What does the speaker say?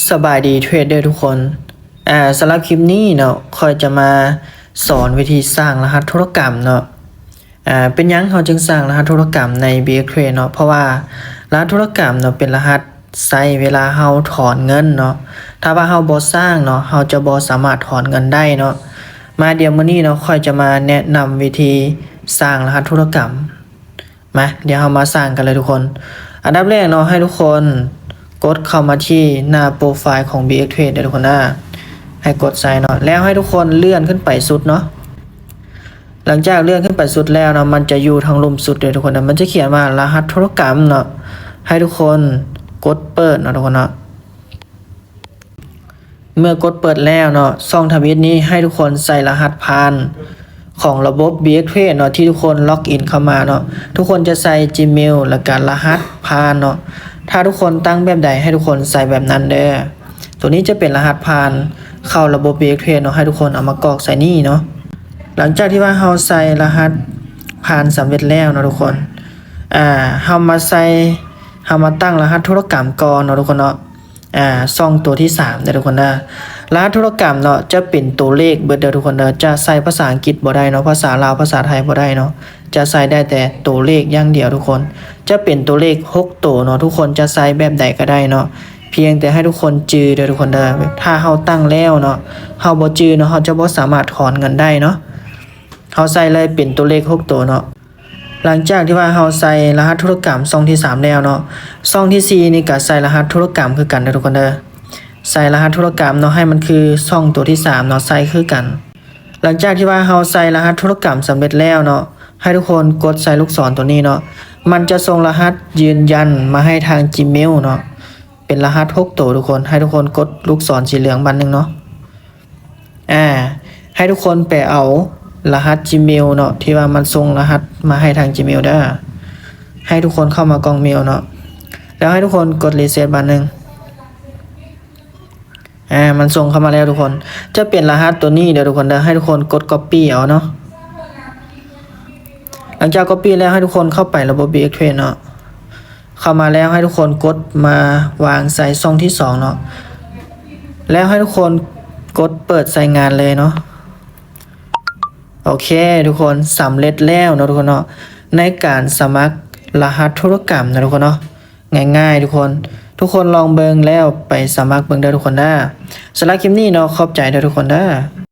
สบายดีเทรดเดอร์ทุกคนสำหรับคลิปนี้เนาะคอยจะมาสอนวิธีสร้างรหัสธุรกรรมเนาะเป็นยังเขาจึงสร้างรหัสธุรกรรมใน BX Trade เนาะเพราะว่ารหัสธุรกรรมเนาะเป็นรหัสใช้เวลาเฮาถอนเงินเนาะถ้าว่าเฮาบ่สร้างเนาะเฮาจะบ่สามารถถอนเงินได้เนาะมาเดี๋ยวมื้อนี้เนาะค่อยจะมาแนะนำวิธีสร้างรหัสธุรกรรมมาเดี๋ยวเฮามาสร้างกันเลยทุกคน อันดับแรกเนาะให้ทุกคนกดเข้ามาที่หน้าโปรไฟล์ของ BX Trade เดี๋ยวทุกคนนะให้กดใส่เนาะแล้วให้ทุกคนเลื่อนขึ้นไปสุดเนาะหลังจากเลื่อนขึ้นไปสุดแล้วเนาะมันจะอยู่ทางลุ่มสุดเดี๋ยวทุกคนนะมันจะเขียนว่ารหัสธุรกรรมเนาะให้ทุกคนกดเปิดเนาะทุกคนเนาะเมื่อกดเปิดแล้วเนาะช่องทวิตนี้ให้ทุกคนใส่รหัสผ่านของระบบ BX Trade เนาะที่ทุกคนล็อกอินเข้ามาเนาะทุกคนจะใส่ Gmail และการรหัสผ่านเนาะถ้าทุกคนตั้งแบบใดให้ทุกคนใส่แบบนั้นเด้อตัวนี้จะเป็นรหัสผ่านเข้าระบบ BX Trade เนาะให้ทุกคนเอามากรอกใส่นี่เนาะหลังจากที่ว่าเราใส่รหัสผ่านสำเร็จแล้วเนาะทุกคนเรามาตั้งรหัสธุรกรรมก่อนเนาะทุกคนเนาะช่องตัวที่3เด้อทุกคนนะรหัสธุรกรรมเนาะจะเป็นตัวเลขเบิดเด้อทุกคนเด้อจะใส่ภาษาอังกฤษบ่ได้เนาะภาษาลาวภาษาไทยบ่ได้เนาะจะใส่ได้แต่ตัวเลขอย่างเดียวทุกคนจะเป็นตัวเลข6ตัวเนาะทุกคนจะใส่แบบใดก็ได้เนาะเพียงแต่ให้ทุกคนจื้อเด้อทุกคนเด้อถ้าเฮาตั้งแล้วเนาะเฮาบ่จื้อเนาะเฮาจะบ่สามารถถอนเงินได้เนาะเฮาใส่เลยเป็นตัวเลข6ตัวเนาะหลังจากที่ว่าเราใส่รหัสธุรกรรมช่องที่3แล้วเนาะช่องที่4นี่ก็ใส่รหัสธุรกรรมคือกันเด้อทุกคนเด้อใส่รหัสธุรกรรมเนาะให้มันคือช่องตัวที่3เนาะใส่คือกันหลังจากที่ว่าเราใส่รหัสธุรกรรมสำเร็จแล้วเนาะให้ทุกคนกดใส่ลูกศรตัวนี้เนาะมันจะส่งรหัสยืนยันมาให้ทาง Gmail เนาะเป็นรหัส6ตัวทุกคนให้ทุกคนกดลูกศรสีเหลืองบันนึงเนาะให้ทุกคนไปเอารหัส Gmail เนาะที่ว่ามันส่งรหัสมาให้ทาง Gmail ได้ให้ทุกคนเข้ามากล่องเมลเนาะแล้วให้ทุกคนกดรีเซ็ตบันนึงมันส่งเข้ามาแล้วทุกคนจะเปลี่ยนรหัสตัวนี้เดี๋ยวทุกคนให้ทุกคนกด copy เอาเนาะหลังจาก copy แล้วให้ทุกคนเข้าไประบบ BX Trade เนาะเข้ามาแล้วให้ทุกคนกดมาวางใส่ช่องที่2เนาะแล้วให้ทุกคนกดเปิดใส่งานเลยเนาะโอเคทุกคนสำเร็จแล้วเนาะทุกคนเนาะในการสมัครรหัสธุรกรรมนะทุกคนเนาะง่ายๆทุกคนลองเบิ่งแล้วไปสมัครเบิ่งได้ทุกคนได้สำหรับคลิปนี้เนาะขอบใจทุกคนได้